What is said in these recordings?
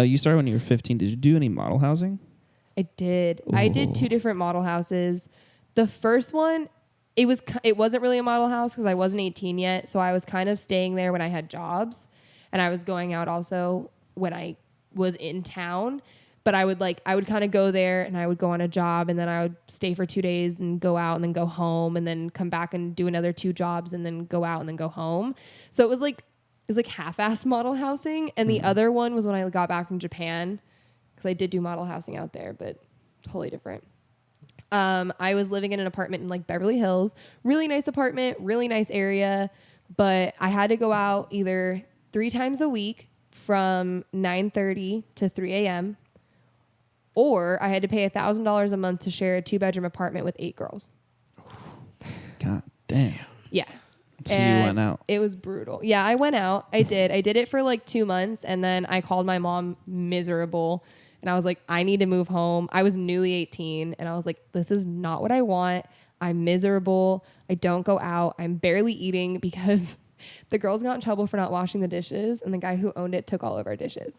You started when you were 15. Did you do any model housing? I did. Ooh. I did 2 different model houses. The first one, it wasn't really a model house because I wasn't 18 yet. So I was kind of staying there when I had jobs, and I was going out also when I was in town. But I would kind of go there and I would go on a job, and then I would stay for 2 days and go out and then go home and then come back and do another 2 jobs and then go out and then go home. So it was like half-assed model housing. And the other one was when I got back from Japan, because I did do model housing out there, but totally different. I was living in an apartment in like Beverly Hills, really nice apartment, really nice area, but I had to go out either 3 times a week from 9:30 to 3 a.m. or I had to pay $1,000 a month to share a 2-bedroom apartment with 8 girls. God damn. Yeah. So you went out. It was brutal. Yeah, I went out. I did. I did it for like 2 months, and then I called my mom miserable, and I was like, I need to move home. I was newly 18, and I was like, this is not what I want. I'm miserable. I don't go out. I'm barely eating because the girls got in trouble for not washing the dishes, and the guy who owned it took all of our dishes.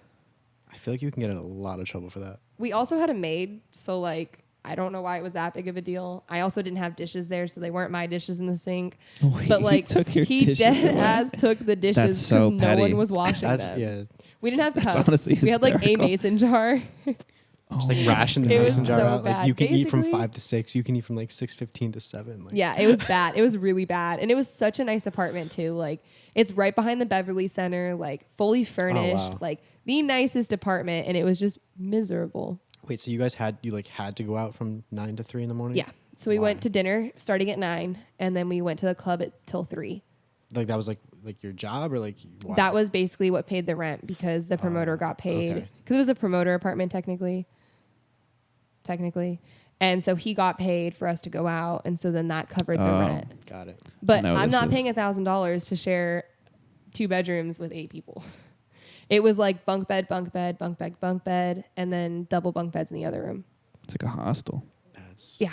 I feel like you can get in a lot of trouble for that. We also had a maid, so like, I don't know why it was that big of a deal. I also didn't have dishes there, so they weren't my dishes in the sink. Wait, but like, he dead ass took the dishes because no one was washing them. Yeah. We didn't have That's cups. honestly We had like a hysterical. mason jar. Just like ration the It was mason jar so out. Like bad. you can eat from Basically- 5 to 6. You can eat from like 6:15 to 7. Like, Yeah, it was bad. It was really bad. And it was such a nice apartment too. Like, it's right behind the Beverly Center, like fully furnished, wow. like the nicest apartment, and it was just miserable. Wait, so you guys had to go out from 9 to 3 in the morning? Yeah. So we Why? went to dinner starting at 9, and then we went to the club till 3. Like that was like your job, or like why? That was basically what paid the rent because the promoter got paid. okay. Because it was a promoter apartment technically. And so he got paid for us to go out, and so then that covered the rent. Got it. But No, I'm this not is- paying $1,000 to share 2 bedrooms with 8 people. It was like bunk bed, bunk bed, bunk bed, bunk bed, and then double bunk beds in the other room. It's like a hostel. That's Yeah.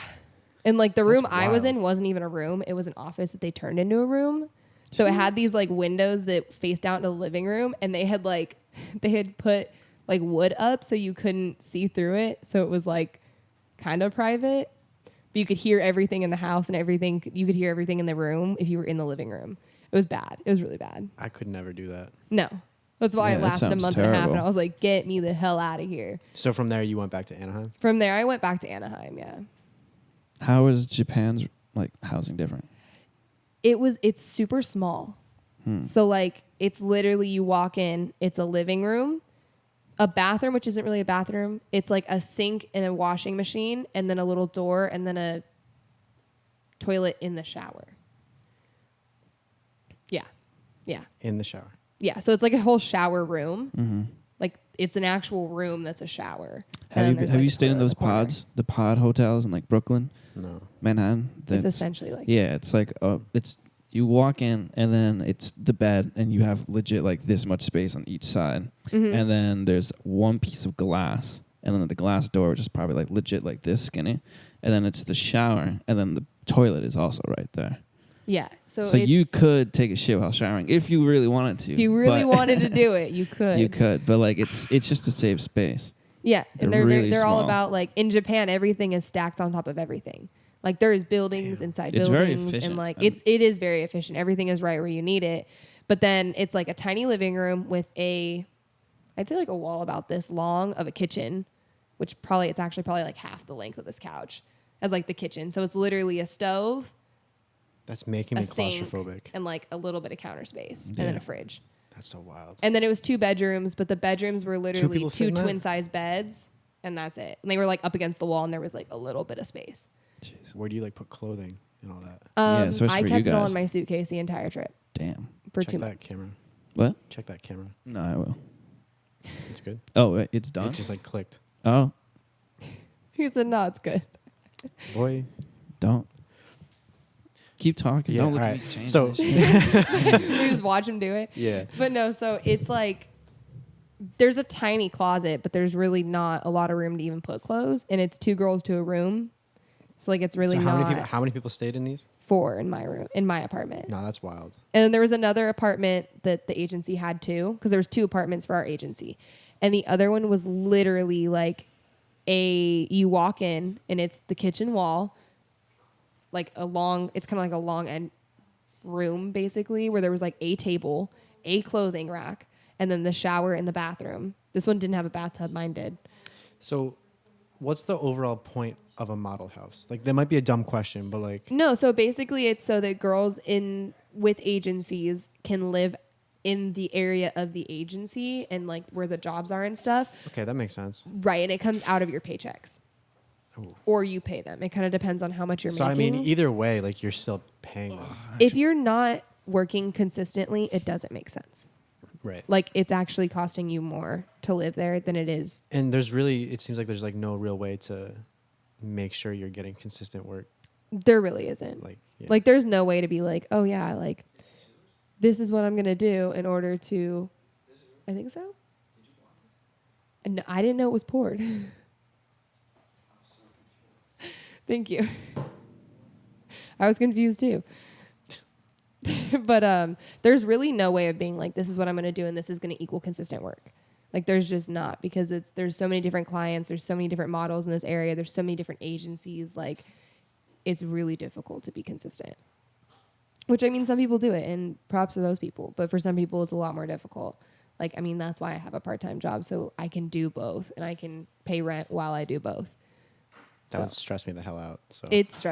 And like the room I was wild. in wasn't even a room. It was an office that they turned into a room. So it had these like windows that faced out into the living room, and they had put like wood up so you couldn't see through it. So it was like kind of private, but you could hear everything in the house and everything. You could hear everything in the room if you were in the living room. It was bad. It was really bad. I could never do that. No. That's why Yeah, it that lasted a sounds month and a half, and terrible. I was like, get me the hell out of here. So from there you went back to Anaheim? From there, I went back to Anaheim, yeah. How is Japan's like housing different? It's super small. So like, it's literally, you walk in, it's a living room, a bathroom, which isn't really a bathroom. It's like a sink and a washing machine, and then a little door, and then a toilet in the shower. Yeah. Yeah. In the shower. Yeah. So it's like a whole shower room. Like, it's an actual room that's a shower. Have you stayed in those pods, the pod hotels in like Brooklyn, No. It's Manhattan? That's- essentially like, yeah, it's like you walk in and then it's the bed and you have legit like this much space on each side, and then there's one piece of glass, and then the glass door, which is probably like legit like this skinny, and then it's the shower, and then the toilet is also right there. yeah. So you could take a shit while showering if you really wanted to. if you really but- wanted to do it, you could. you could, but like it's just to save space. Yeah, and They're really they're all small. about like, in Japan, everything is stacked on top of everything. Like, there's buildings inside It's very buildings, and efficient. like it is very efficient. Everything is right where you need it. But then it's like a tiny living room with I'd say like a wall about this long of a kitchen, which it's actually probably like half the length of this couch as like the kitchen. So it's literally a stove, That's making a me sink, claustrophobic. and like a little bit of counter space, and Yeah. then a fridge. That's so wild. And then it was 2 bedrooms, but the bedrooms were literally people fit 2 in that? twin size beds, and that's it. And they were like up against the wall, and there was like a little bit of space. Jeez. Where do you like put clothing and all that? Yeah, especially I for you kept it all guys. in my suitcase the entire trip Damn. for Check 2 that months. camera. What? Check that camera. No, I will. It's good. Oh, wait, it's done. It just like clicked. Oh, He said, "No, it's good." Boy. don't. Keep talking. Yeah. Don't look all at right. me changing So this shit. We just watch him do it. yeah. But no, so it's like there's a tiny closet, but there's really not a lot of room to even put clothes, and it's 2 girls to a room. So like, it's really So not how many people stayed in these? 4 in my room, in my apartment. No, that's wild. And then there was another apartment that the agency had too, because there was 2 apartments for our agency. And the other one was literally like you walk in and it's the kitchen wall, like it's kind of like a long end room basically, where there was like a table, a clothing rack, and then the shower in the bathroom. This one didn't have a bathtub, mine did. So what's the overall point of a model house? Like, that might be a dumb question, but like... No, so basically it's so that girls with agencies can live in the area of the agency and like where the jobs are and stuff. Okay, that makes sense. Right, and it comes out of your paychecks. Ooh. Or you pay them. It kind of depends on how much you're So, making. I mean, either way, like, you're still paying them. If you're not working consistently, it doesn't make sense. Right. Like, it's actually costing you more to live there than it is. And it seems like there's like no real way to make sure you're getting consistent work. There really isn't. Like, there's no way to be like, oh yeah, like, this is what I'm going to do in order to, I think so. No, I didn't know it was poured. Thank you. I was confused too. But there's really no way of being like, this is what I'm going to do and this is going to equal consistent work. Like, there's just not, because there's so many different clients, there's so many different models in this area, there's so many different agencies. Like, it's really difficult to be consistent. Which, I mean, some people do it, and props to those people. But for some people, it's a lot more difficult. Like, I mean, that's why I have a part-time job, so I can do both, and I can pay rent while I do both. That would stress me the hell out. So it's stressful.